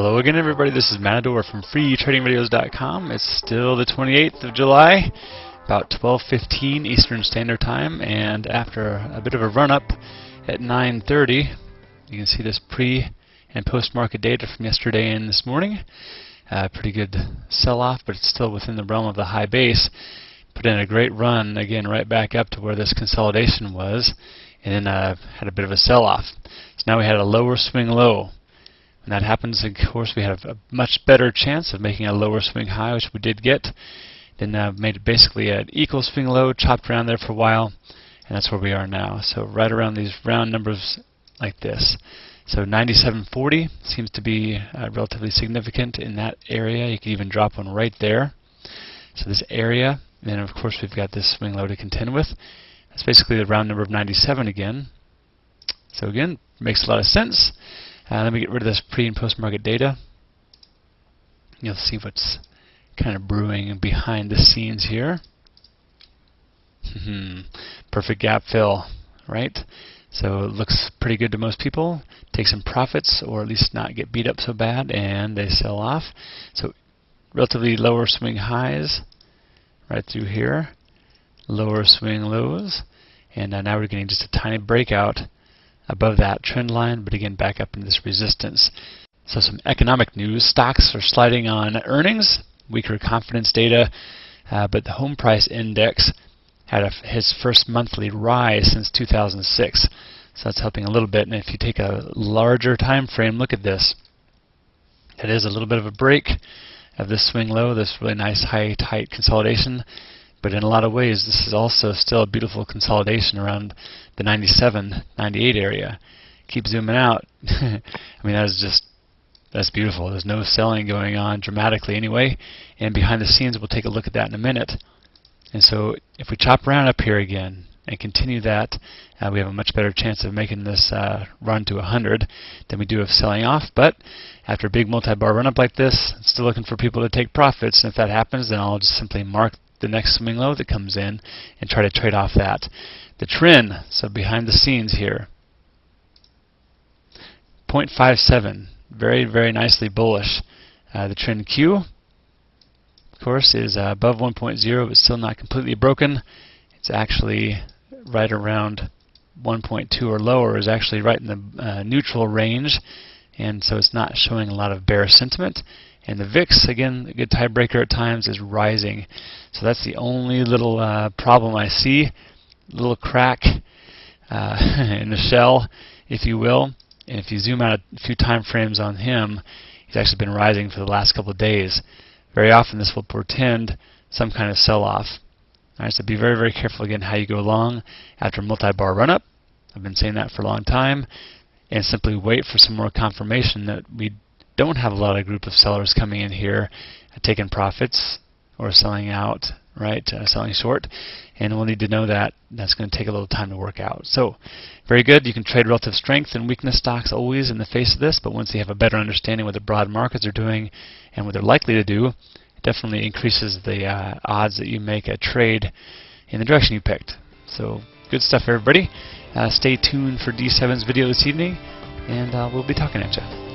Hello again, everybody. This is Matador from freetradingvideos.com. It's still the 28th of July, about 12:15 Eastern Standard Time, and after a bit of a run-up at 9:30, you can see this pre- and post-market data from yesterday and this morning. Pretty good sell-off, but it's still within the realm of the high base. Put in a great run, again, right back up to where this consolidation was, and then had a bit of a sell-off. So now we had a lower swing low. When that happens, of course, we have a much better chance of making a lower swing high, which we did get. Then made it basically an equal swing low, chopped around there for a while, and that's where we are now. So right around these round numbers like this. So 97.40 seems to be relatively significant in that area. You could even drop one right there. So this area, and then of course we've got this swing low to contend with. That's basically the round number of 97 again. So again, makes a lot of sense. Let me get rid of this pre- and post-market data. You'll see what's kind of brewing behind the scenes here. Perfect gap fill, right? So it looks pretty good to most people. Take some profits, or at least not get beat up so bad, and they sell off. So relatively lower swing highs right through here, lower swing lows, and now we're getting just a tiny breakout above that trend line, but again back up into this resistance. So some economic news. Stocks are sliding on earnings, weaker confidence data, but the home price index had his first monthly rise since 2006. So that's helping a little bit. And if you take a larger time frame, look at this. It is a little bit of a break of this swing low, this really nice high tight consolidation. But in a lot of ways, this is also still a beautiful consolidation around the 97, 98 area. Keep zooming out. I mean, that's beautiful. There's no selling going on dramatically anyway. And behind the scenes, we'll take a look at that in a minute. And so if we chop around up here again and continue that, we have a much better chance of making this run to 100 than we do of selling off. But after a big multi-bar run-up like this, I'm still looking for people to take profits. And if that happens, then I'll just simply mark the next swing low that comes in and try to trade off that. The trend, so behind the scenes here, 0.57, very, very nicely bullish. The trend Q, of course, is above 1.0, but still not completely broken. It's actually right around 1.2 or lower, is actually right in the neutral range, and so it's not showing a lot of bearish sentiment. And the VIX, again, a good tiebreaker at times, is rising. So that's the only little problem I see, a little crack in the shell, if you will. And if you zoom out a few time frames on him, he's actually been rising for the last couple of days. Very often this will portend some kind of sell-off. All right, so be very, very careful again how you go along after a multi-bar run-up. I've been saying that for a long time. And simply wait for some more confirmation that we don't have a lot of group of sellers coming in here taking profits or selling out, right, selling short, and we'll need to know that. That's going to take a little time to work out. So very good. You can trade relative strength and weakness stocks always in the face of this, but once you have a better understanding what the broad markets are doing and what they're likely to do, it definitely increases the odds that you make a trade in the direction you picked. So good stuff, everybody. Stay tuned for D7's video this evening, and we'll be talking at you.